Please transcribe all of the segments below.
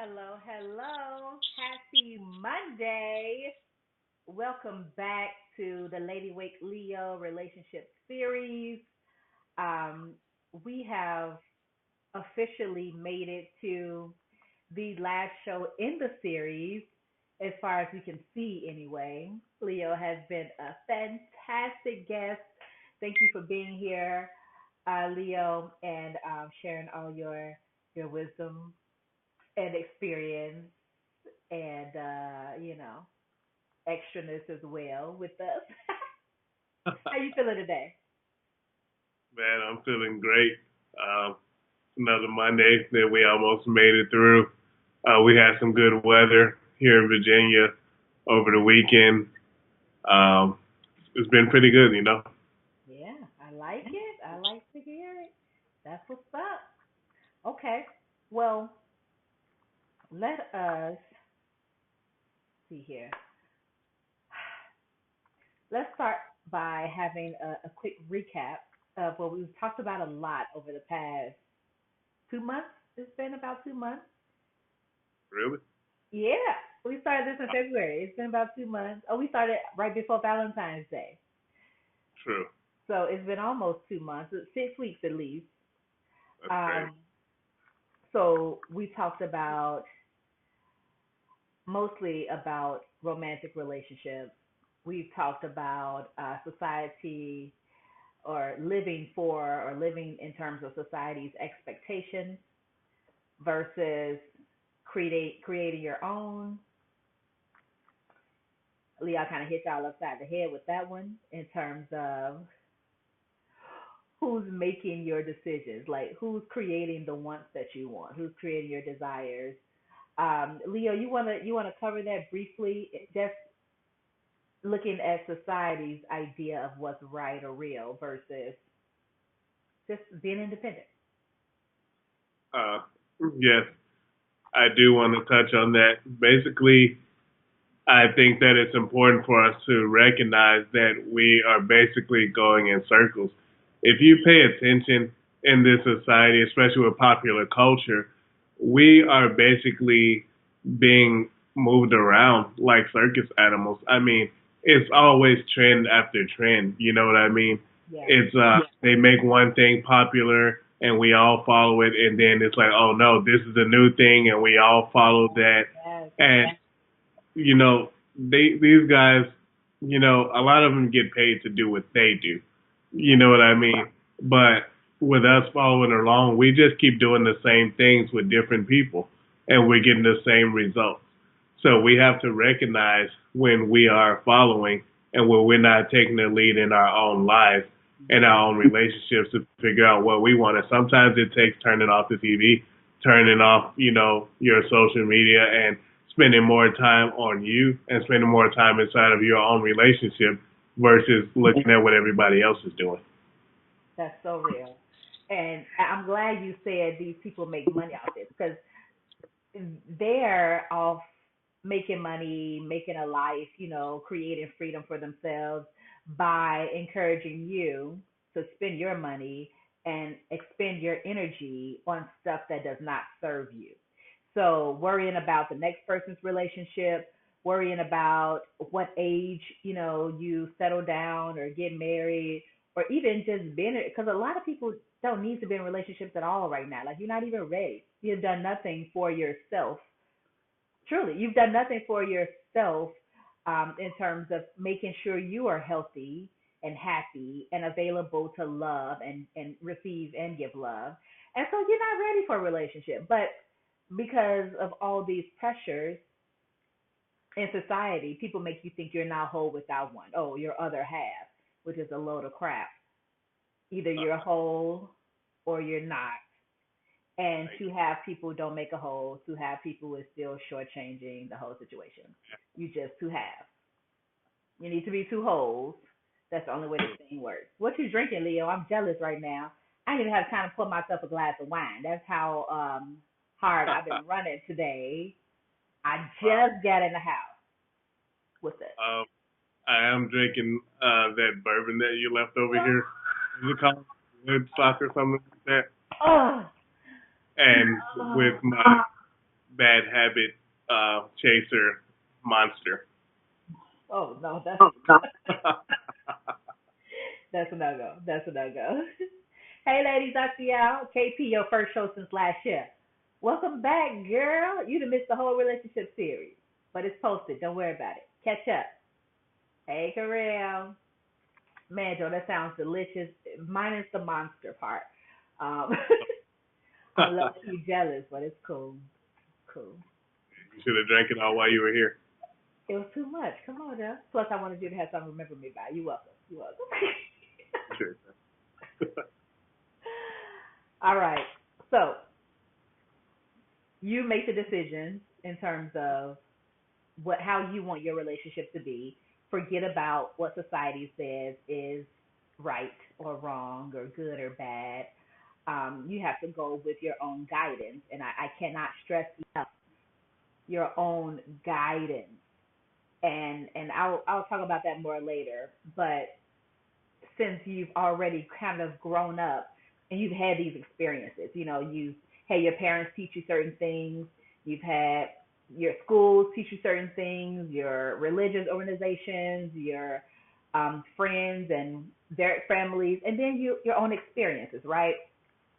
Hello, hello. Happy Monday. Welcome back to the Lady Wake Leo relationship series. Um, we have officially made it to the last show in the series, as far as we can see anyway. Leo has been a fantastic guest. Thank you for being here, Leo, and sharing all your wisdom and experience and extraness as well with us. How you feeling today? Man, I'm feeling great. Um, Another Monday that we almost made it through. We had some good weather here in Virginia over the weekend. Um, it's been pretty good. Yeah, I like it. I like to hear it. That's what's up. Okay. Well, let us see here. Let's start by having a quick recap of what we've talked about a lot over the past 2 months. It's been about 2 months. Really? Yeah, we started this in February. It's been about 2 months. Oh, we started right before Valentine's Day. True. So it's been almost 2 months, 6 weeks at least. That's crazy. Um, so we talked about mostly about romantic relationships. We've talked about society or living for or living in terms of society's expectations versus creating your own. Lee, I kind of hit y'all upside the head with that one in terms of who's making your decisions, like who's creating the wants that you want, who's creating your desires. Leo, you wanna cover that briefly, just looking at society's idea of what's right or real versus just being independent. Uh, yes, I do want to touch on that. Basically, I think that it's important for us to recognize that we are basically going in circles. If you pay attention in this society, especially with popular culture, we are basically being moved around like circus animals. I mean, it's always trend after trend. You know what I mean? Yeah. It's they make one thing popular and we all follow it, and then it's like, oh no, this is a new thing, and we all follow that. Yes. And these guys, a lot of them get paid to do what they do. You Yep. know what I mean? But with us following along, we just keep doing the same things with different people, and we're getting the same results. So we have to recognize when we are following and when we're not taking the lead in our own lives and Mhm. our own relationships to figure out what we want. And sometimes it takes turning off the TV, turning off, your social media, and spending more time on you and spending more time inside of your own relationship versus looking at what everybody else is doing. That's so real. And I'm glad you said these people make money off this because they're off making money, making a life, creating freedom for themselves by encouraging you to spend your money and expend your energy on stuff that does not serve you. So worrying about the next person's relationship, worrying about what age, you settle down or get married, or even just being, because a lot of people don't need to be in relationships at all right now. Like you're not even ready. You've done nothing for yourself. Truly, you've done nothing for yourself in terms of making sure you are healthy and happy and available to love and receive and give love. And so you're not ready for a relationship. But because of all these pressures in society, people make you think you're not whole without one. Oh, your other half, which is a load of crap. Either you're whole or you're not. And Like, to have people don't make a whole. To have people is still shortchanging the whole situation. You just to have. You need to be two wholes. That's the only way this thing works. What you drinking, Leo? I'm jealous right now. I didn't even have time to pour myself a glass of wine. That's how hard I've been running today. I wow. just got in the house. What's that? Um, I am drinking that bourbon that you left over here. Is it called Woodstock or something like that? Oh, And with oh, my bad habit chaser monster. Oh no, Oh, no. that's a no go. That's a no go. Hey ladies, I see y'all. KP, your first show since last year. Welcome back, girl. You done missed the whole relationship series, but it's posted. Don't worry about it. Catch up. Hey, Karel. Man, Joe, that sounds delicious. Minus the monster part. Um, I'm low key jealous, but it's cool. Cool. You should have drank it all while you were here. It was too much. Come on, Joe. Plus, I wanted you to have something to remember me by. You welcome. You welcome. Sure. All right. So you make the decisions in terms of how you want your relationship to be. Forget about what society says is right or wrong or good or bad. You have to go with your own guidance, and I cannot stress enough your own guidance. And I'll talk about that more later. But since you've already kind of grown up and you've had these experiences, you've had your parents teach you certain things, you've had your schools teach you certain things, your religious organizations, your friends and their families, and then your own experiences, right?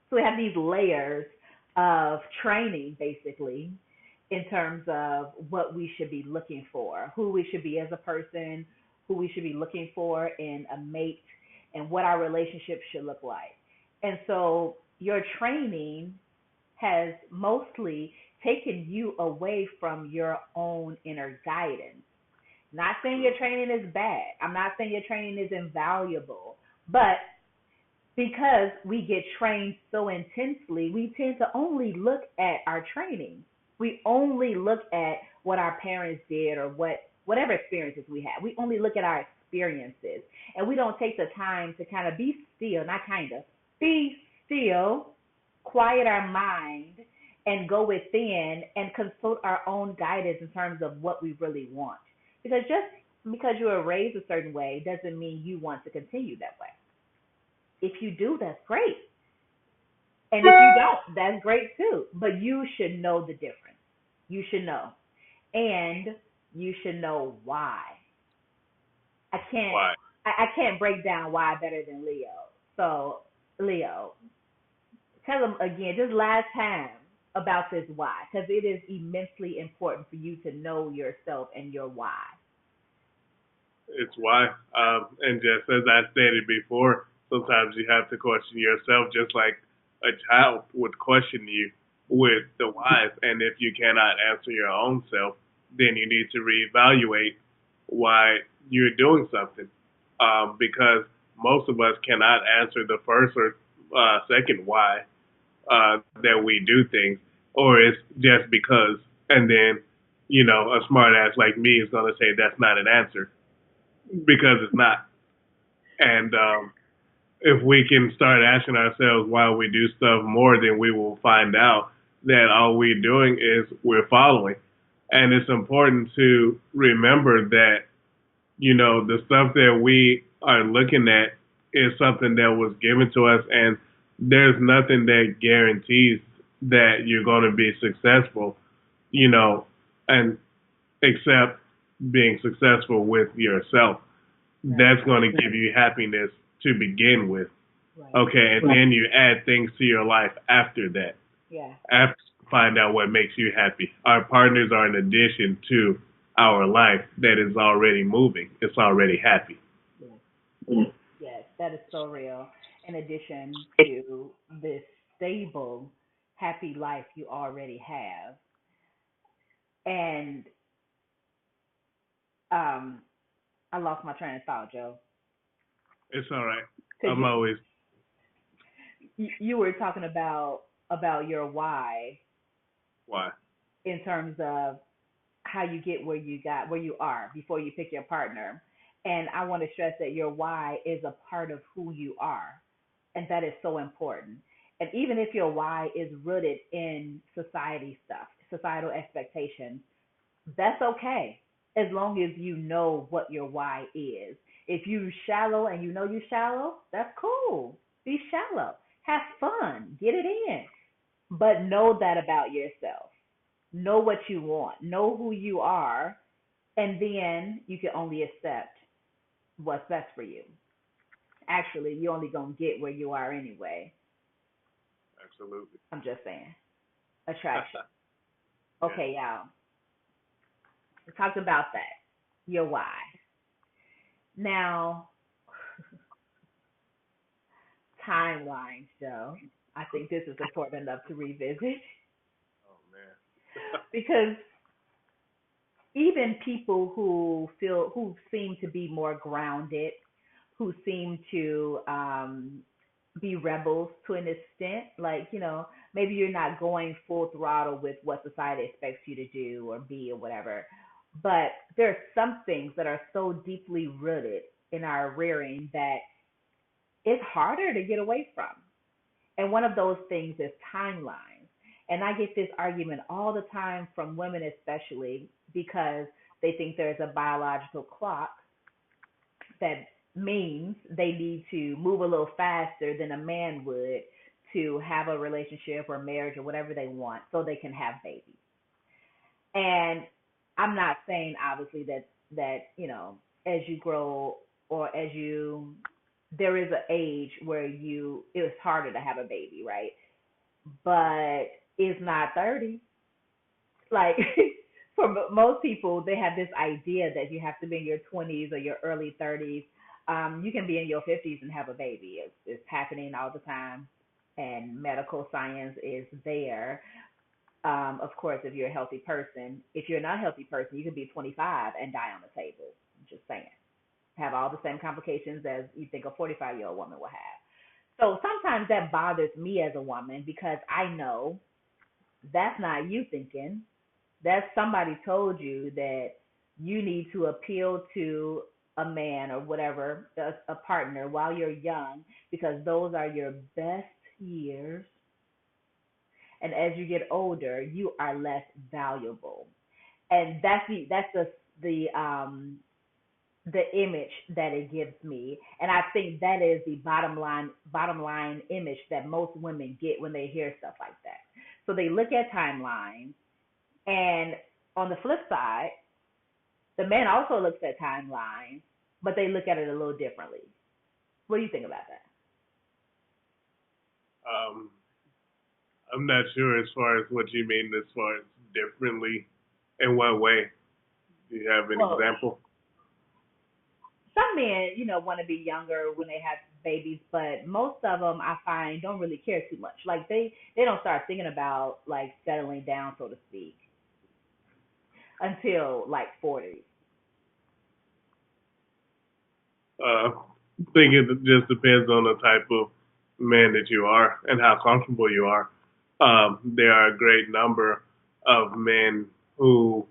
So we have these layers of training, basically, in terms of what we should be looking for, who we should be as a person, who we should be looking for in a mate, and what our relationship should look like. And so your training has mostly taken you away from your own inner guidance. Not saying your training is bad. I'm not saying your training is invaluable, but because we get trained so intensely, we tend to only look at our training. We only look at what our parents did or whatever experiences we had. We only look at our experiences, and we don't take the time to kind of be still, not kind of, be still, quiet our mind, and go within and consult our own guidance in terms of what we really want. Because just because you were raised a certain way doesn't mean you want to continue that way. If you do, that's great. And if you don't, that's great too. But you should know the difference. You should know. And you should know why. I can't Why? I can't break down why better than Leo. So Leo, tell them again, just last time about this why, because it is immensely important for you to know yourself and your why. It's why. And just as I stated before, sometimes you have to question yourself just like a child would question you with the whys. And if you cannot answer your own self, then you need to reevaluate why you're doing something. Because most of us cannot answer the first or second why that we do things, or it's just because. And then, a smart ass like me is going to say that's not an answer because it's not. And if we can start asking ourselves why we do stuff more, then we will find out that all we're doing is we're following. And it's important to remember that, the stuff that we are looking at is something that was given to us, and there's nothing that guarantees that you're going to be successful, you know, and except being successful with yourself. Right. That's going to give you happiness to begin with. Right. Okay, and then you add things to your life after that. Yeah. After find out what makes you happy. Our partners are an addition to our life that is already moving. It's already happy. Yeah. Yes, that is so real. In addition to this stable, happy life you already have, and um, I lost my train of thought, Joe, It's all right. because I'm always you were talking about your why why. in terms of how you get where you are before you pick your partner. And I want to stress that your why is a part of who you are. And that is so important. And even if your why is rooted in society stuff, societal expectations, that's okay as long as you know what your why is. If you shallow and you know you shallow, that's cool. Be shallow. Have fun. Get it in. But know that about yourself. Know what you want, know who you are, and then you can only accept what's best for you. Actually, you're only going to get where you are anyway. Absolutely. I'm just saying. Attraction. Yes. Okay, y'all. We talked about that. Your why. Now, timelines, Joe. I think this is important enough to revisit Oh man. because even people who seem to be more grounded, who seem to be rebels to an extent, like maybe you're not going full throttle with what society expects you to do or be or whatever, but there are some things that are so deeply rooted in our rearing that it's harder to get away from. And one of those things is timelines. And I get this argument all the time from women, especially because they think there's a biological clock that means they need to move a little faster than a man would to have a relationship or marriage or whatever they want so they can have babies. And I'm not saying obviously that as you grow or as you there is an age where it's harder to have a baby, right? But it's not 30. Like for most people, they have this idea that you have to be in your 20s or your early 30s. You can be in your 50s and have a baby. It's happening all the time, and medical science is there. Of course, if you're a healthy person. If you're not a healthy person, you can be 25 and die on the table. I'm just saying. Have all the same complications as you think a 45-year-old woman will have. So sometimes that bothers me as a woman because I know that's not you thinking. That's somebody told you that you need to appeal to a man or whatever, a partner while you're young because those are your best years. And as you get older, you are less valuable. And that's the image that it gives me. And I think that is the bottom line image that most women get when they hear stuff like that. So they look at timelines, and on the flip side, the man also looks at timelines, but they look at it a little differently. What do you think about that? Um, I'm not sure as far as what you mean as far as differently. In what way? Do you have an Well, example? some men, want to be younger when they have babies, but most of them I find don't really care too much. Like they don't start thinking about like settling down, so to speak, until like 40. I think it just depends on the type of man that you are and how comfortable you are. There are a great number of men who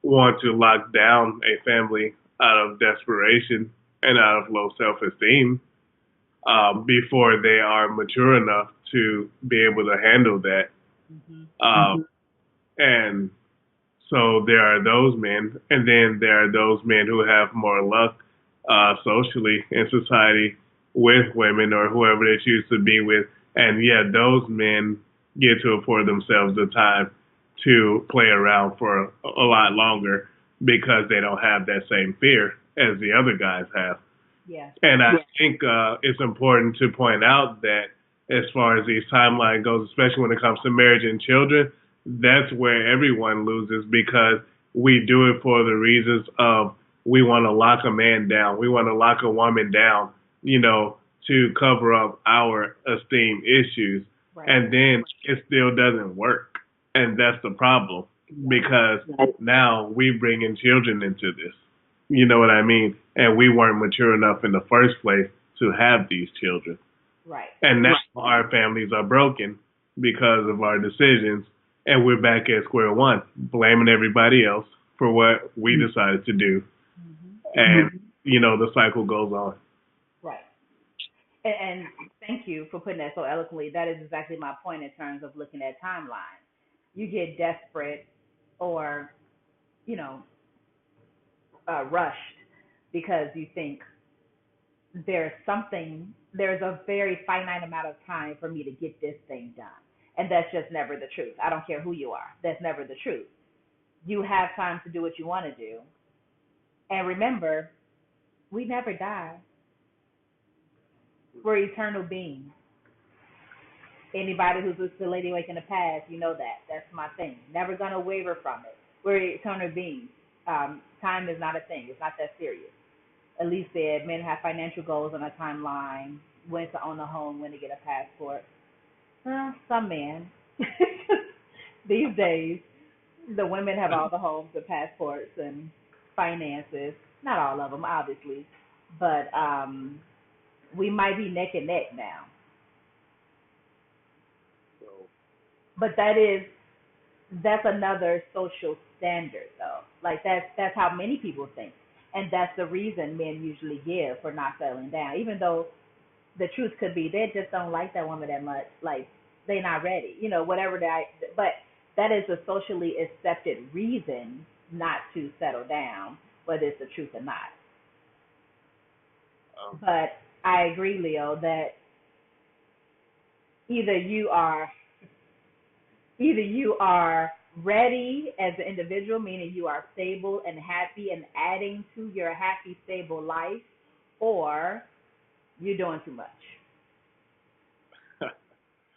want to lock down a family out of desperation and out of low self esteem before they are mature enough to be able to handle that. Mhm. And so there are those men, and then there are those men who have more luck socially in society with women or whoever they choose to be with. And yeah, those men get to afford themselves the time to play around for a lot longer because they don't have that same fear as the other guys have. Yeah. And I think it's important to point out that as far as these timeline goes, especially when it comes to marriage and children, that's where everyone loses because we do it for the reasons of we want to lock a man down, we want to lock a woman down, to cover up our esteem issues, Right. and then it still doesn't work, and that's the problem Yeah. because now we bring in children into this. You know what I mean? And we weren't mature enough in the first place to have these children. Right. And now our families are broken because of our decisions. And we're back at square one, blaming everybody else for what we decided to do. Mhm. And, the cycle goes on. Right. And thank you for putting that so eloquently. That is exactly my point in terms of looking at timelines. You get desperate or you know rushed because you think there's a very finite amount of time for me to get this thing done. And that's just never the truth. I don't care who you are. That's never the truth. You have time to do what you want to do. And remember, we never die. We're eternal beings. Anybody who's listened to Lady Wake in the past, you know that. That's my thing. Never gonna waver from it. We're eternal beings. Time is not a thing. It's not that serious. At least said men have financial goals on a timeline, when to own a home, when to get a passport. Some men. These days, the women have all the homes and passports and finances. Not all of them, obviously, but we might be neck and neck now. So, But that's another social standard, though. Like that's how many people think, and that's the reason men usually give for not settling down. Even though the truth could be they just don't like that woman that much. Like they're not ready, whatever that. But that is a socially accepted reason not to settle down, whether it's the truth or not. um, But I agree, Leo, that either you are either you are ready as an individual, meaning you are stable and happy and adding to your happy, stable life, or you're doing too much.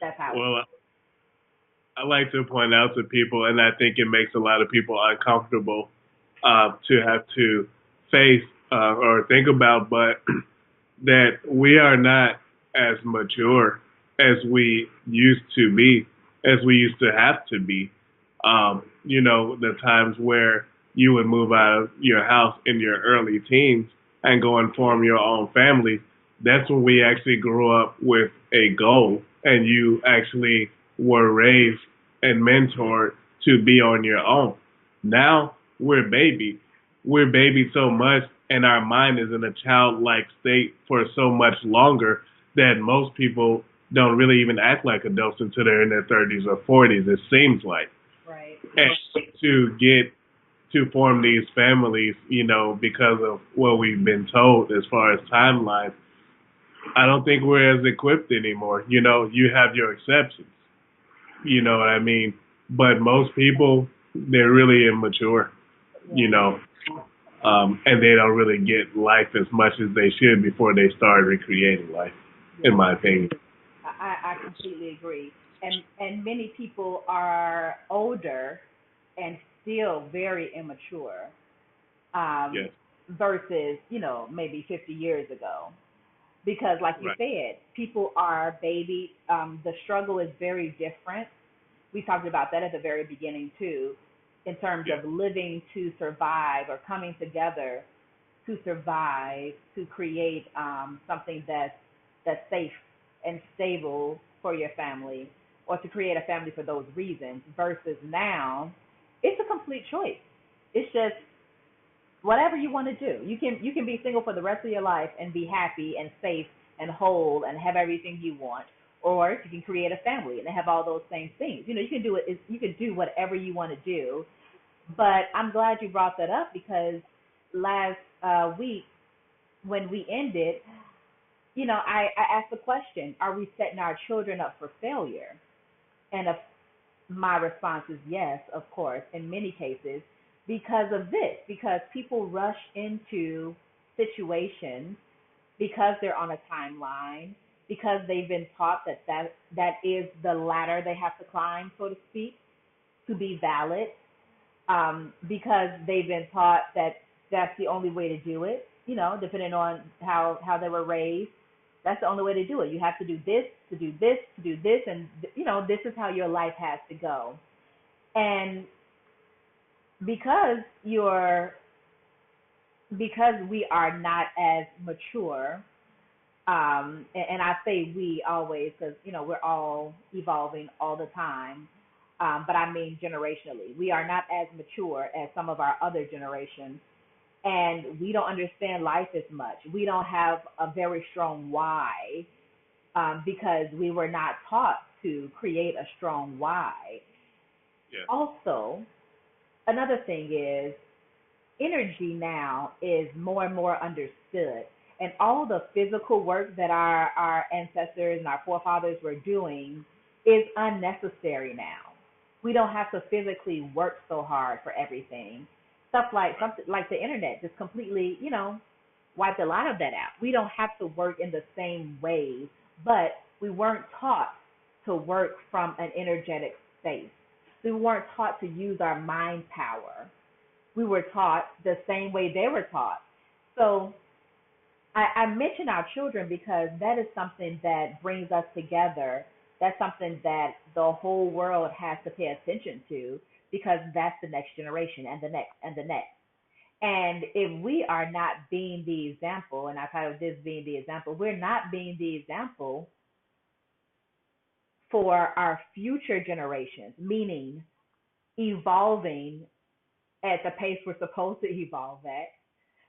That's how it well, I like to point out to people, and I think it makes a lot of people uncomfortable to have to face or think about, but that we are not as mature as we used to be, as we used to have to be. The times where you would move out of your house in your early teens and go and form your own family, that's when we actually grew up with a goal and you actually were raised and mentored to be on your own. Now we're baby. We're baby so much and our mind is in a childlike state for so much longer that most people don't really even act like adults until they're in their 30s or 40s, it seems like. right. And to get to form these families, because of what we've been told as far as timelines, I don't think we're as equipped anymore. You have your exceptions, you know what I mean? But most people, they're really immature, you Yeah. know, and they don't really get life as much as they should before they start recreating life, in Yeah. my opinion. I completely agree. And many people are older and still very immature, um, Yes, versus, maybe 50 years ago. Because, like you right, said, people are baby. The struggle is very different. We talked about that at the very beginning, too, in terms yes, of living to survive or coming together to survive, to create something that's safe and stable for your family, or to create a family for those reasons. Versus now, it's a complete choice. It's just whatever you want to do. You can be single for the rest of your life and be happy and safe and whole and have everything you want, or you can create a family and have all those same things. You can do it. You can do whatever you want to do. But I'm glad you brought that up because last week when we ended, I asked the question: are we setting our children up for failure? And my response is yes, of course, in many cases, because of this, because people rush into situations because they're on a timeline, because they've been taught that is the ladder they have to climb, so to speak, to be valid, because they've been taught that that's the only way to do it, depending on how they were raised. That's the only way to do it. You have to do this, to do this, to do this, and this is how your life has to go. And because you're because we are not as mature, and I say we always because we're all evolving all the time. But I mean generationally, we are not as mature as some of our other generations, and we don't understand life as much. We don't have a very strong why, because we were not taught to create a strong why. yes, Also, another thing is energy now is more and more understood. And all the physical work that our ancestors and our forefathers were doing is unnecessary now. We don't have to physically work so hard for everything. Stuff like something like the internet just completely, wiped a lot of that out. We don't have to work in the same ways, but we weren't taught to work from an energetic space. We weren't taught to use our mind power. We were taught the same way they were taught. So I mention our children because that is something that brings us together. That's something that the whole world has to pay attention to because that's the next generation and the next and the next. And if we are not being the example, and I titled this being the example, we're not being the example for our future generations, meaning evolving at the pace we're supposed to evolve at,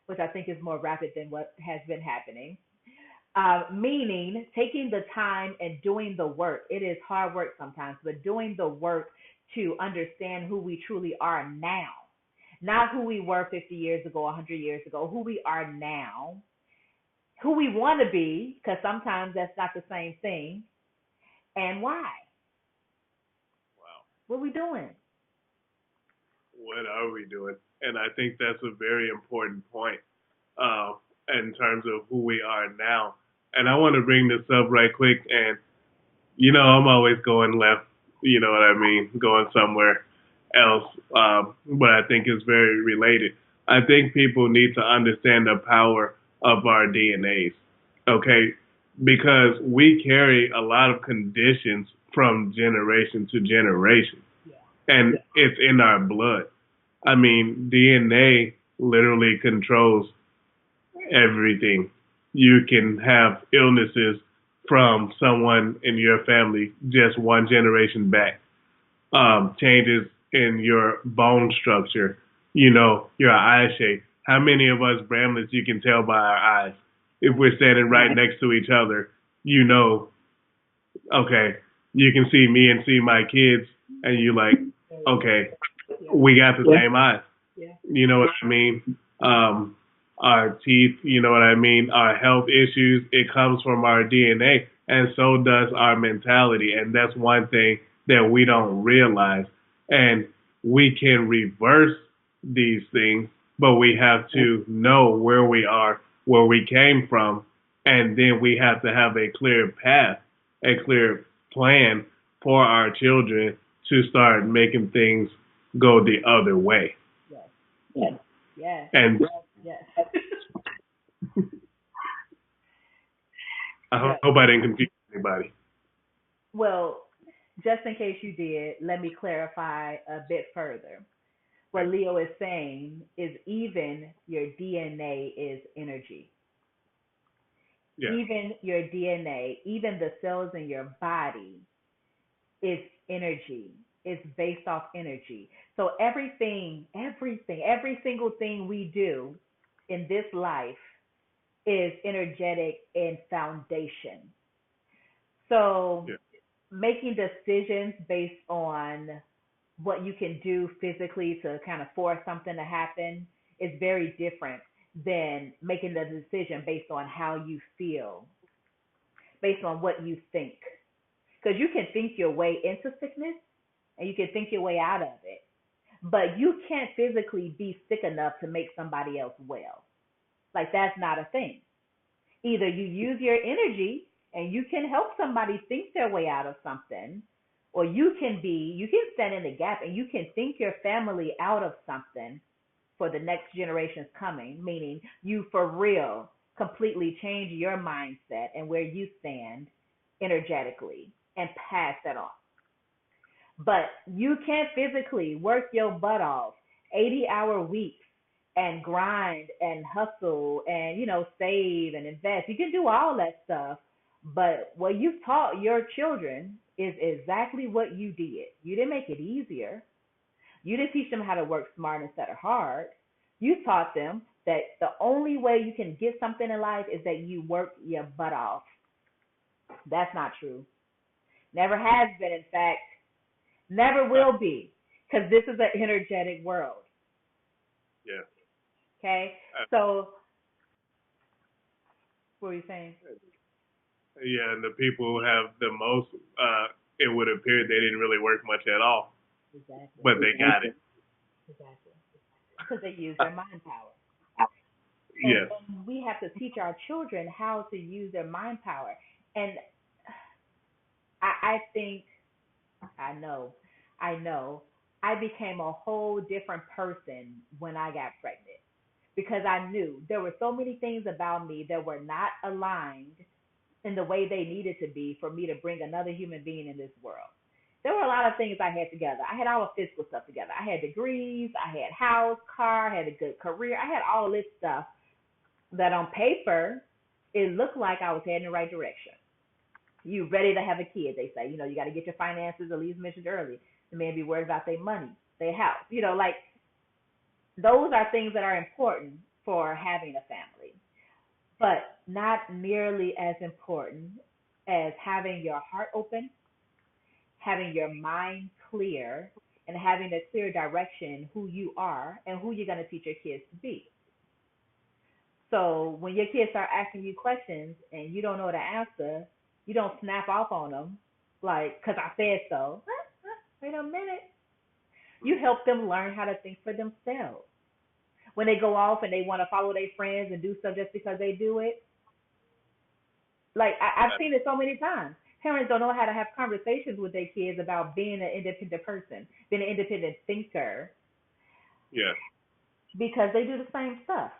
which I think is more rapid than what has been happening. Meaning taking the time and doing the work. It is hard work sometimes, but doing the work to understand who we truly are now, not who we were 50 years ago, 100 years ago, who we are now, who we want to be, because sometimes that's not the same thing, and why. Wow. What are we doing? What are we doing? And I think that's a very important point uh, in terms of who we are now. And I want to bring this up right quick. And, I'm always going left, you know what I mean, going somewhere else. But I think it's very related. I think people need to understand the power of our DNAs, okay? Because we carry a lot of conditions from generation to generation, Yeah. and it's in our blood. I mean, DNA literally controls everything. You can have illnesses from someone in your family just one generation back. Changes in your bone structure, your eye shape. How many of us Bramlets you can tell by our eyes? If we're standing right next to each other, you know, okay, you can see me and see my kids, and you like, okay, Yeah. we got the same eyes. Yeah. You know what I mean? Our teeth, you know what I mean? Our health issues, it comes from our DNA, and so does our mentality. And that's one thing that we don't realize. And we can reverse these things, but we have to know where we are, where we came from, and then we have to have a clear path, a clear plan for our children to start making things go the other way. Yes. Yes. Yes. And Yes. I Yes. hope I didn't confuse anybody. Well, just in case you did, let me clarify a bit further. What Leo is saying is even your DNA is energy. Yeah, Even your DNA, even the cells in your body is energy. It's based off energy. So every single thing we do in this life is energetic in foundation. So yeah, making decisions based on what you can do physically to kind of force something to happen is very different than making the decision based on how you feel, based on what you think. Because you can think your way into sickness and you can think your way out of it, but you can't physically be sick enough to make somebody else well. Like, that's not a thing. Either you use your energy and you can help somebody think their way out of something, or you can stand in the gap and you can think your family out of something for the next generations coming, meaning you for real completely change your mindset and where you stand energetically and pass that on. But you can't physically work your butt off 80-hour weeks and grind and hustle and, save and invest. You can do all that stuff. But what you've taught your children is exactly what you did. You didn't make it easier. You didn't teach them how to work smart instead of hard. You taught them that the only way you can get something in life is that you work your butt off. That's not true. Never has been, in fact. Never will be, because this is an energetic world. yeah. Okay, Uh, so what were you saying? yeah, and the people who have the most it would appear they didn't really work much at all, Exactly. but they got it. Exactly. Because they use their mind power. And, Yes, and we have to teach our children how to use their mind power. And I think, I know, I know, I became a whole different person when I got pregnant because I knew there were so many things about me that were not aligned in the way they needed to be for me to bring another human being in this world. There were a lot of things I had together. I had all the physical stuff together. I had degrees, I had house, car, I had a good career. I had all of this stuff that on paper it looked like I was heading in the right direction. You ready to have a kid? They say, you got to get your finances. Elise mentioned earlier, the man be worried about their money, their house. Like those are things that are important for having a family, but not nearly as important as having your heart open, having your mind clear, and having a clear direction who you are and who you're going to teach your kids to be. So when your kids start asking you questions and you don't know the answer, you don't snap off on them like, because I said so. Wait a minute. You help them learn how to think for themselves. When they go off and they want to follow their friends and do stuff just because they do it, like I've seen it so many times. Parents don't know how to have conversations with their kids about being an independent person, being an independent thinker, yes, because they do the same stuff.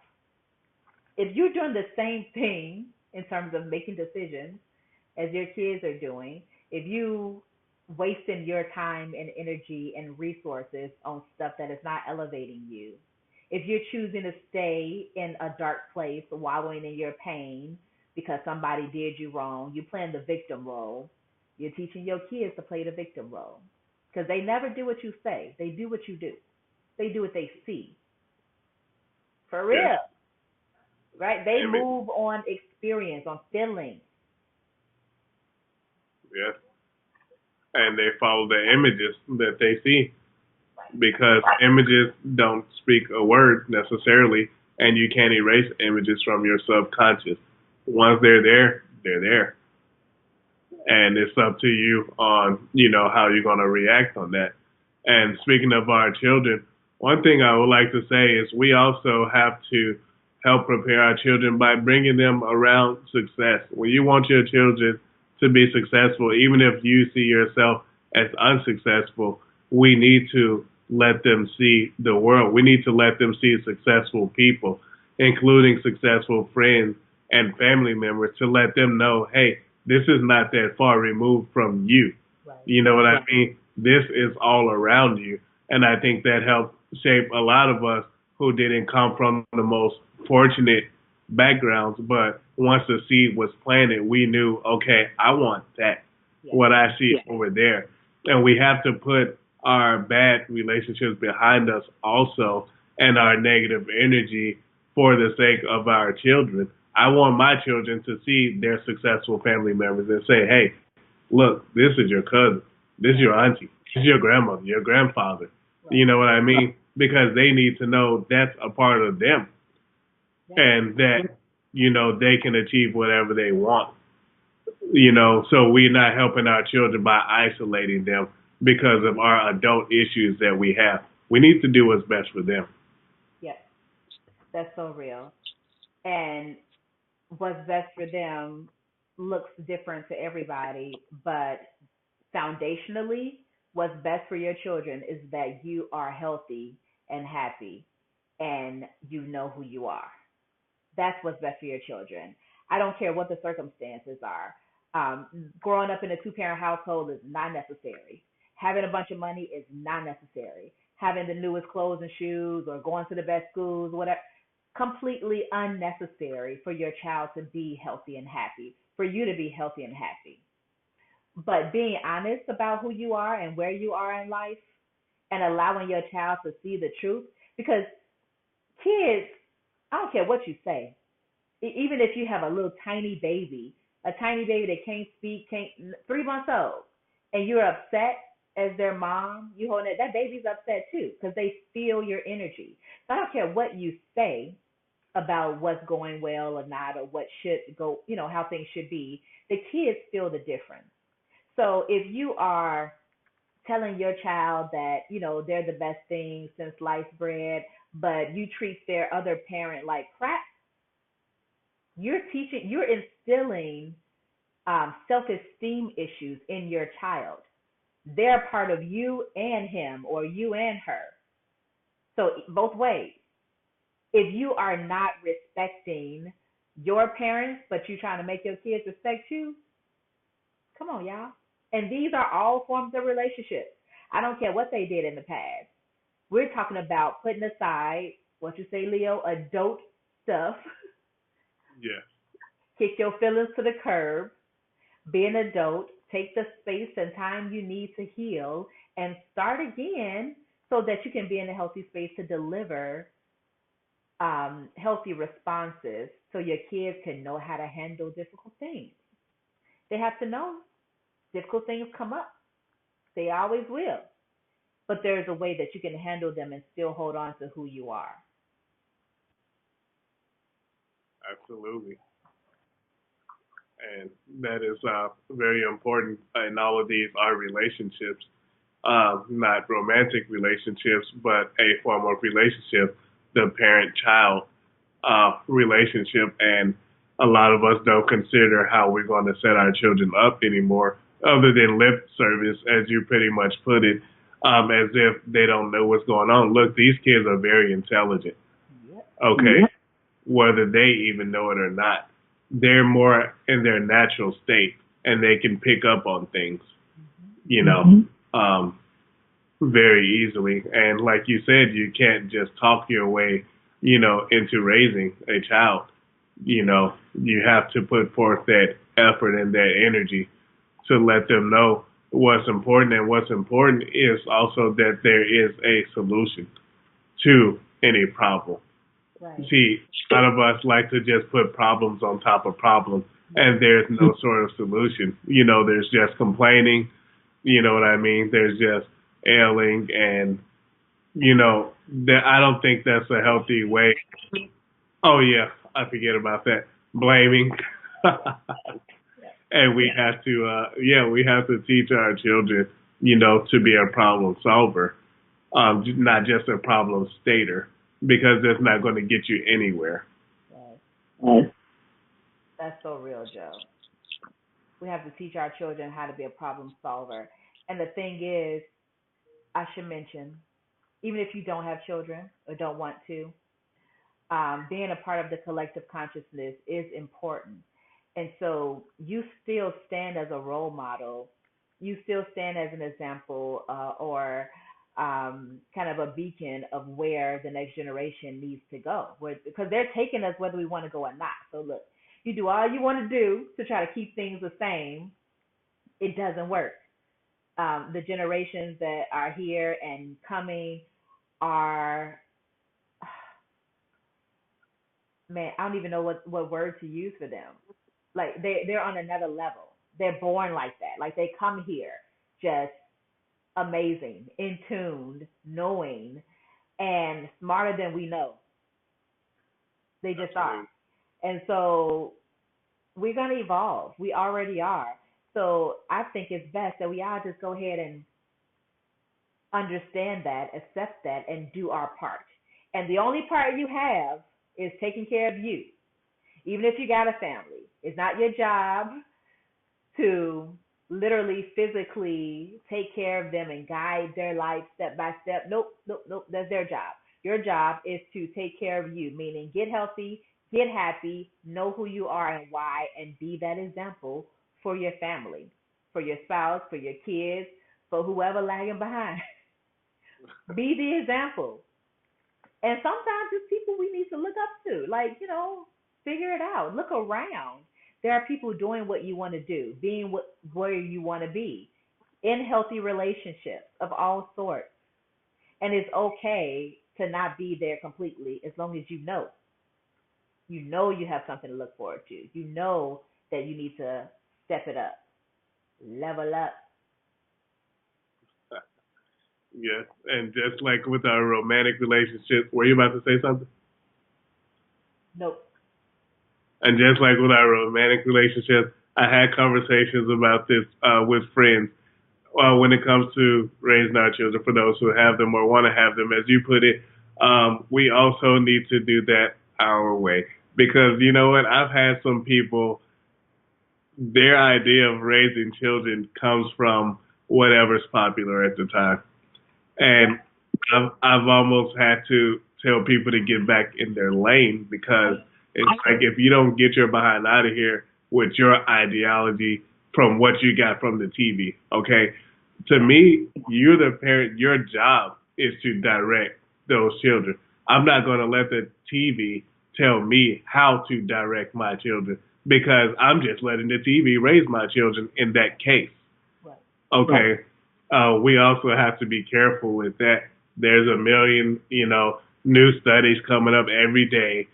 If you're doing the same thing in terms of making decisions as your kids are doing, if you wasting your time and energy and resources on stuff that is not elevating you, if you're choosing to stay in a dark place, wallowing in your pain because somebody did you wrong, you playing the victim role. You're teaching your kids to play the victim role because they never do what you say. They do what you do. They do what they see. For yes, real, right? They image, move on experience, on feelings. yes, and they follow the images that they see because images don't speak a word necessarily, and you can't erase images from your subconscious. Once they're there, and it's up to you on how you're going to react on that. And speaking of our children, one thing I would like to say is we also have to help prepare our children by bringing them around success. When you want your children to be successful, even if you see yourself as unsuccessful, we need to let them see the world. We need to let them see successful people, including successful friends and family members, to let them know, hey, this is not that far removed from you. Right. You know what I mean? This is all around you. And I think that helped shape a lot of us who didn't come from the most fortunate backgrounds. But once the seed was planted, we knew, okay, I want that, Yes. what I see over there. And we have to put our bad relationships behind us also, and our negative energy, for the sake of our children. I want my children to see their successful family members and say, hey, look, this is your cousin, this is Right. your auntie, this is your grandmother, your grandfather. You Right. know what I mean? Because they need to know that's a part of them, Yep. and that they can achieve whatever they want. So we're not helping our children by isolating them because of our adult issues that we have. We need to do what's best for them. Yep. That's so real. And what's best for them looks different to everybody, but foundationally, what's best for your children is that you are healthy and happy and you know who you are. That's what's best for your children. I don't care what the circumstances are. Growing up in a two-parent household is not necessary. Having a bunch of money is not necessary. Having the newest clothes and shoes or going to the best schools, whatever, completely unnecessary for your child to be healthy and happy, for you to be healthy and happy. But being honest about who you are and where you are in life and allowing your child to see the truth, because kids, I don't care what you say, even if you have a little tiny baby that can't speak, can't 3 months old, and you're upset as their mom, you hold it, that baby's upset too because they feel your energy. So I don't care what you say about what's going well or not or what should go, how things should be. The kids feel the difference. So if you are telling your child that, they're the best thing since sliced bread, but you treat their other parent like crap, you're instilling self-esteem issues in your child. They're part of you and him, or you and her. So both ways. If you are not respecting your parents, but you're trying to make your kids respect you, come on, y'all. And these are all forms of relationships. I don't care what they did in the past. We're talking about putting aside, what you say, Leo, adult stuff, Yes, kick your feelings to the curb, be an adult, take the space and time you need to heal, and start again so that you can be in a healthy space to deliver healthy responses so your kids can know how to handle difficult things. They have to know difficult things come up. They always will. But there's a way that you can handle them and still hold on to who you are. absolutely. And that is very important in all of these are relationships, not romantic relationships, but a form of relationship, the parent-child relationship. And a lot of us don't consider how we're going to set our children up anymore, other than lip service, as you pretty much put it, as if they don't know what's going on. Look, these kids are very intelligent. Yep. Okay, whether they even know it or not. They're more in their natural state and they can pick up on things, Mm-hmm. you know, um, very easily. And like you said, you can't just talk your way, into raising a child. You have to put forth that effort and that energy to let them know what's important. And what's important is also that there is a solution to any problem. Right. See, a lot of us like to just put problems on top of problems, and there's no sort of solution. There's just complaining. You know what I mean? There's just ailing, and that I don't think that's a healthy way. Oh yeah, I forget about that. Blaming, Yep. and we have to, we have to teach our children, to be a problem solver, not just a problem stater, because that's not going to get you anywhere. Right. Right. That's so real, Joe. We have to teach our children how to be a problem solver. And the thing is, I should mention, even if you don't have children or don't want to, being a part of the collective consciousness is important. And so you still stand as a role model. You still stand as an example, or kind of a beacon of where the next generation needs to go. Because they're taking us whether we want to go or not. So look, you do all you want to do to try to keep things the same. It doesn't work. The generations that are here and coming are, man, I don't even know what word to use for them. Like they're on another level. They're born like that. Like they come here just amazing, in tuned, knowing, and smarter than we know. They just are. Absolutely. And so we're gonna evolve. We already are. So I think it's best that we all just go ahead and understand that, accept that, and do our part. And the only part you have is taking care of you. Even if you got a family, it's not your job to literally physically take care of them and guide their life step by step. Nope, nope, nope. That's their job. Your job is to take care of you, meaning get healthy, get happy, know who you are and why, and be that example for your family, for your spouse, for your kids, for whoever lagging behind. Be the example. And sometimes it's people we need to look up to. Like, figure it out. Look around. There are people doing what you want to do, being where you want to be, in healthy relationships of all sorts. And it's okay to not be there completely as long as you know. You know you have something to look forward to. You know that you need to step it up, level up. Yes, and just like with our romantic relationships, were you about to say something? Nope. And just like with our romantic relationships, I had conversations about this with friends when it comes to raising our children for those who have them or want to have them, as you put it. We also need to do that our way because you know what? I've had some people, their idea of raising children comes from whatever's popular at the time. Yeah. And I've almost had to tell people to get back in their lane because it's like if you don't get your behind out of here with your ideology from what you got from the TV, okay? To Yeah. me, you're the parent. Your job is to direct those children. I'm not going to let the TV tell me how to direct my children because I'm just letting the TV raise my children in that case. Right. Okay. We also have to be careful with that. There's a million, new studies coming up every day.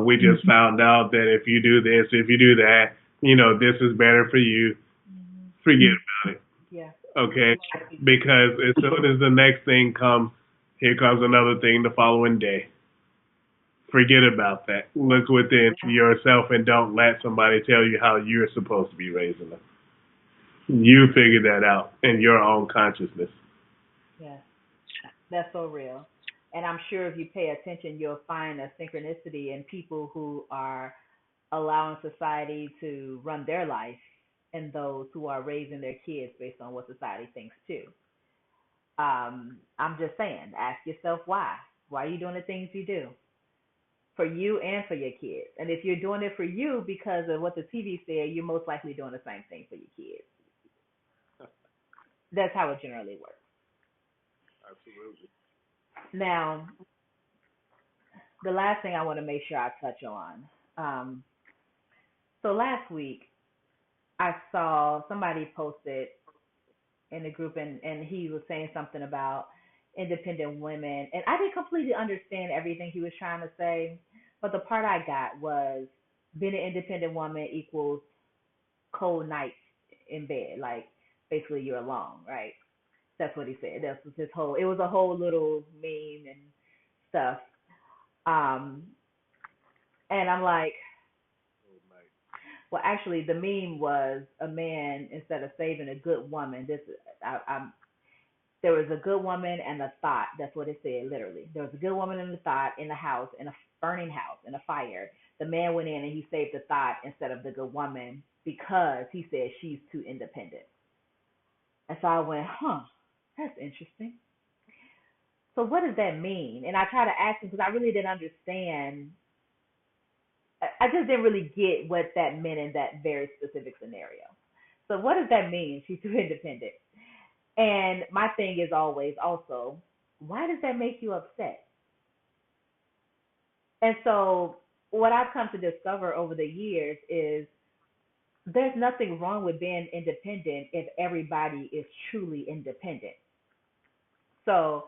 We just found out that if you do this, if you do that, this is better for you. Hmm. Forget about it. Yeah. Okay. Because as soon as the next thing comes, here comes another thing the following day. Forget about that. Yeah. Look within yourself and don't let somebody tell you how you're supposed to be raising them. You figure that out in your own consciousness. Yeah. That's so real. And I'm sure if you pay attention, you'll find a synchronicity in people who are allowing society to run their life and those who are raising their kids based on what society thinks too. I'm just saying, ask yourself why. Why are you doing the things you do? For you and for your kids. And if you're doing it for you because of what the TV said, you're most likely doing the same thing for your kids. That's how it generally works. Absolutely. Now, the last thing I want to make sure I touch on. Um, so last week, I saw somebody posted in the group, and he was saying something about independent women. And I didn't completely understand everything he was trying to say, but the part I got was being an independent woman equals cold nights in bed. Like, basically, you're alone, right? That's what he said. That's his whole. It was a whole little meme and stuff. Um, and I'm like, well, actually, the meme was a man instead of saving a good woman. I there was a good woman and a thought. That's what it said, literally. There was a good woman and a thought in the house, in a burning house, in a fire. The man went in and he saved the thought instead of the good woman because he said she's too independent. And so I went, huh, that's interesting. So what does that mean? And I tried to ask him because I really didn't understand. I just didn't really get what that meant in that very specific scenario. So what does that mean? She's too independent. And my thing is always also, why does that make you upset? And so what I've come to discover over the years is there's nothing wrong with being independent if everybody is truly independent. So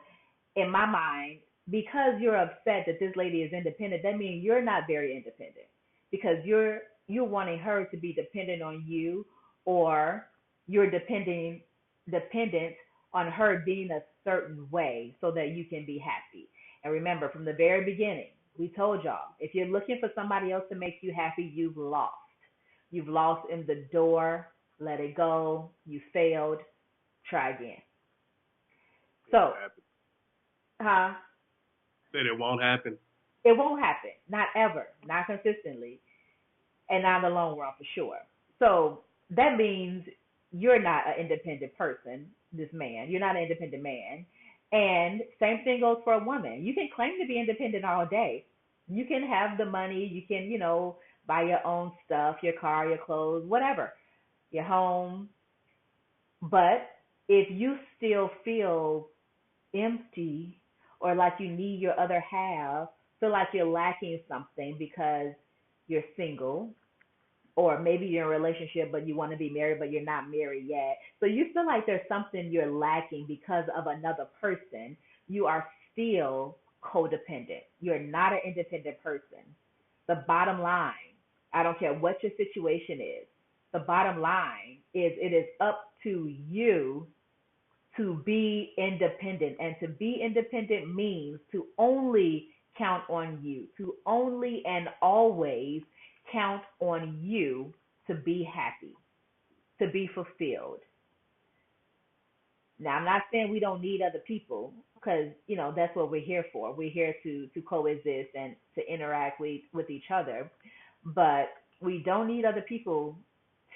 in my mind, because you're upset that this lady is independent, that means you're not very independent because you're wanting her to be dependent on you, or you're dependent on her being a certain way so that you can be happy. And remember, from the very beginning, we told y'all if you're looking for somebody else to make you happy, you've lost. You've lost in the door. Let it go. You failed. Try again. It won't So, happen. huh? Said it won't happen. It won't happen. Not ever. Not consistently. And not in the long run for sure. So that means you're not an independent person, this man. You're not an independent man. And same thing goes for a woman. You can claim to be independent all day. You can have the money, you can, buy your own stuff, your car, your clothes, whatever, your home. But if you still feel empty or like you need your other half, feel like you're lacking something because you're single, or maybe you're in a relationship but you want to be married but you're not married yet. So you feel like there's something you're lacking because of another person. You are still codependent. You're not an independent person. The bottom line, I don't care what your situation is, the bottom line is it is up to you to be independent. And to be independent means to only count on you, to only and always count on you to be happy, to be fulfilled. Now, I'm not saying we don't need other people because, that's what we're here for. We're here to coexist and to interact with each other. But we don't need other people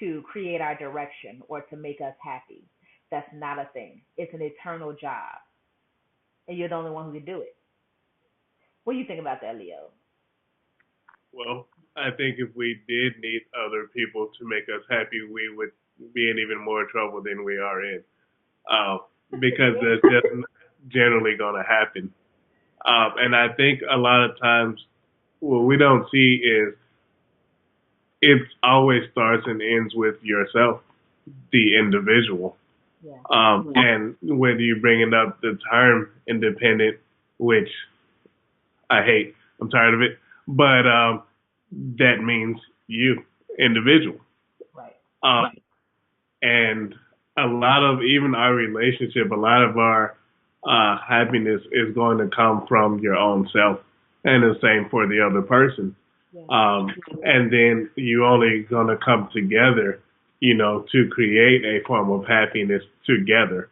to create our direction or to make us happy. That's not a thing. It's an eternal job, and you're the only one who can do it. What do you think about that, Leo? Well, I think if we did need other people to make us happy, we would be in even more trouble than we are in. Uh, because that's just not generally going to happen. And I think a lot of times what we don't see is it always starts and ends with yourself, the individual. Yeah. And whether you're bringing up the term independent, which I hate, I'm tired of it, but that means you, individual. Right. Um, and a lot of even our relationship, a lot of our happiness is going to come from your own self, and the same for the other person. Yeah. And then you only going to come together, to create a form of happiness together.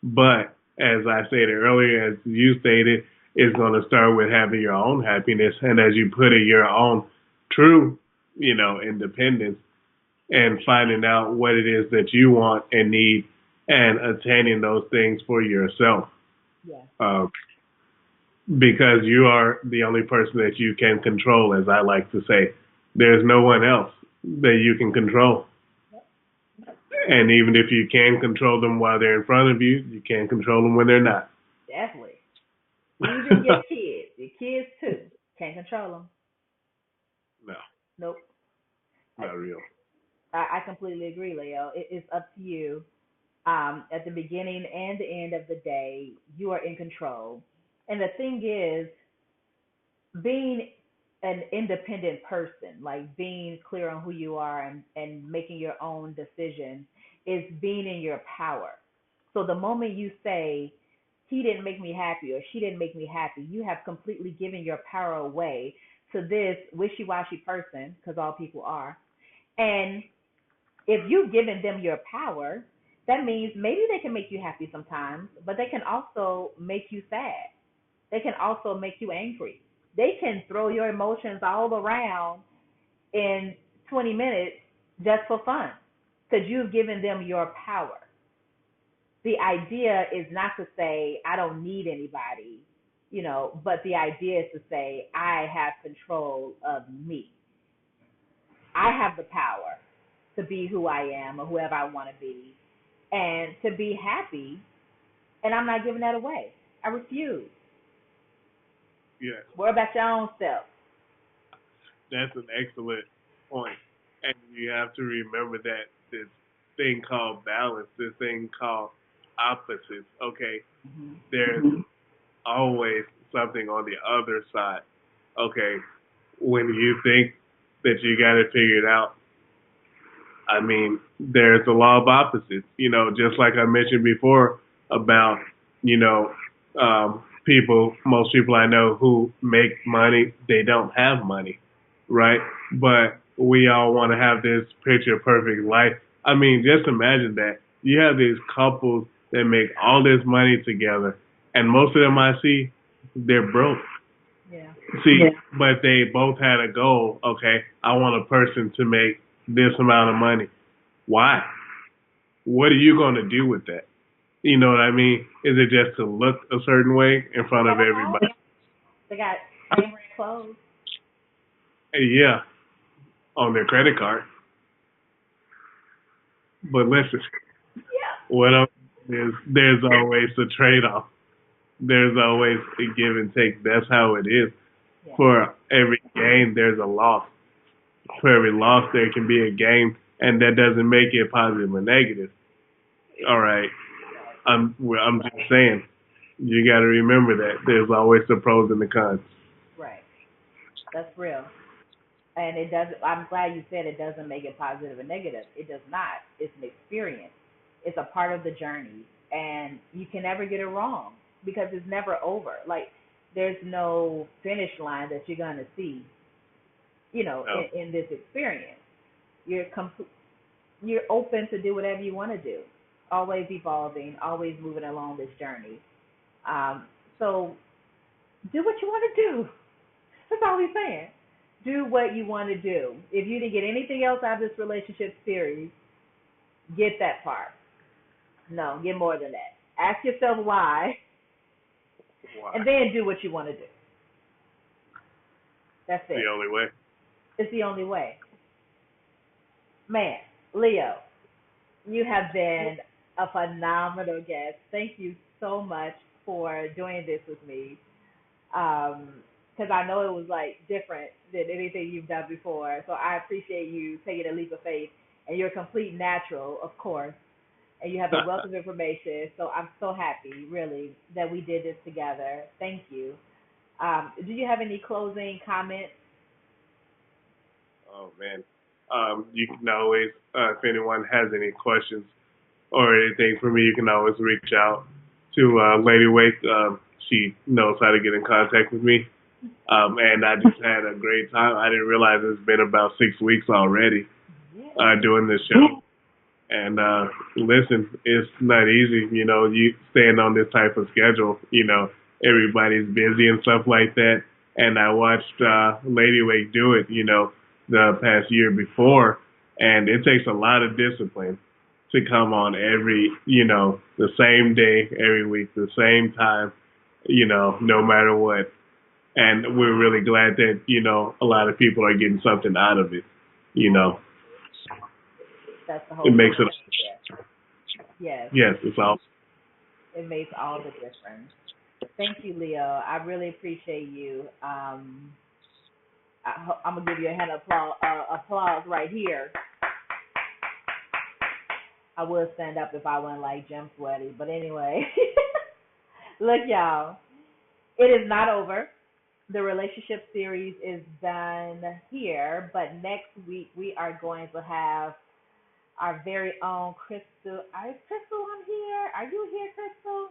But as I stated earlier, as you stated, it's going to start with having your own happiness, and as you put it, your own true, independence, and finding out what it is that you want and need, and attaining those things for yourself. Yeah. Uh, because you are the only person that you can control, as I like to say. There's no one else that you can control. And even if you can control them while they're in front of you, you can't control them when they're not. Definitely. Even your kids too. Can't control them. No, Nope. I, not real. I completely agree, Leo. It's up to you. At the beginning and the end of the day, you are in control. And the thing is, being an independent person, like being clear on who you are and making your own decisions, is being in your power. So the moment you say, he didn't make me happy or she didn't make me happy, you have completely given your power away to this wishy washy person, because all people are. And if you've given them your power, that means maybe they can make you happy sometimes, but they can also make you sad. They can also make you angry. They can throw your emotions all around in 20 minutes just for fun because you've given them your power. The idea is not to say, I don't need anybody, but the idea is to say, I have control of me. I have the power to be who I am or whoever I want to be and to be happy, and I'm not giving that away. I refuse. Yes, Worry about your own self. that's an excellent point. And you have to remember that this thing called balance, this thing called opposites, okay, Mm-hmm. there's always something on the other side. Okay, when you think that you got it figured out, I mean, there's the law of opposites. Just like I mentioned before about, most people I know who make money, they don't have money, right? But we all want to have this picture perfect life. I mean, just imagine that. You have these couples that make all this money together, and most of them I see, they're broke. Yeah. See, yeah, but they both had a goal. Okay, I want a person to make this amount of money. Why? What are you going to do with that? You know what I mean? Is it just to look a certain way in They front of got a house. everybody? They got brand clothes. Yeah, on their credit card. But listen, Yeah. what I'm is there's always a trade off. There's always a give and take. That's how it is. Yeah. For every gain, there's a loss. For every loss, there can be a gain, and that doesn't make it positive or negative. All right. I'm just saying, you got to remember that there's always the pros and the cons. Right. That's real. And it doesn't. I'm glad you said it doesn't make it positive or negative. It does not. It's an experience. It's a part of the journey, and you can never get it wrong because it's never over. Like there's no finish line that you're gonna see, No. in this experience. You're you're open to do whatever you want to do. Always evolving, always moving along this journey. Um, so do what you want to do. That's all he's saying. Do what you want to do. If you didn't get anything else out of this relationship series, get that part. No, get more than that. Ask yourself why, Why? and then do what you want to do. That's The it. only way. It's the only way. Man, Leo, you have been a phenomenal guest. Thank you so much for doing this with me. Because I know it was like different than anything you've done before. So I appreciate you taking a leap of faith. And you're a complete natural, of course. And you have a wealth of information. So I'm so happy, really, that we did this together. Thank you. Do you have any closing comments? Oh man. You can always, if anyone has any questions or anything for me, you can always reach out to Lady Wake. She knows how to get in contact with me. And I just had a great time. I didn't realize it's been about 6 weeks already Yeah. doing this show. And listen, it's not easy, you staying on this type of schedule, everybody's busy and stuff like that. And I watched Lady Lake do it, the past year before, and it takes a lot of discipline to come on every, the same day, every week, the same time, no matter what. And we're really glad that, a lot of people are getting something out of it, you know. That's the It whole makes point it, right there. Yes, yes, it's all. it makes all the difference. Thank you, Leo. I really appreciate you. I'm gonna give you a hand applause right here. I would stand up if I wasn't like Jim Sweaty, but anyway, look, y'all, it is not over. The relationship series is done here, but next week we are going to have our very own Crystal. Is Crystal on here? Are you here, Crystal?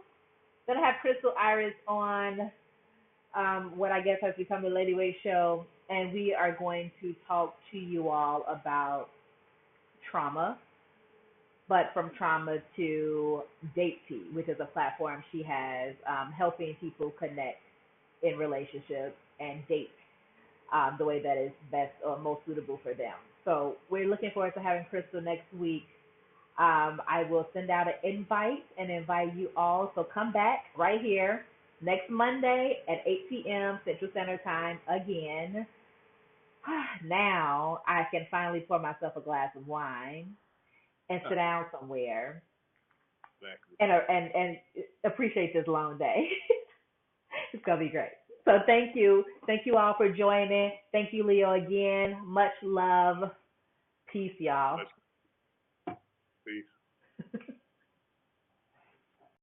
Gonna have Crystal Iris on what I guess has become the Lady Wave show, and we are going to talk to you all about trauma, but from trauma to Date Tea, which is a platform she has helping people connect in relationships and date the way that is best or most suitable for them. So we're looking forward to having Crystal next week. I will send out an invite and invite you all. So come back right here next Monday at 8 p.m. Central Standard Time again. Now I can finally pour myself a glass of wine and sit down somewhere Exactly. and appreciate this long day. It's gonna be great. So thank you all for joining. Thank you, Leo, again. Much love. Peace, y'all. Peace.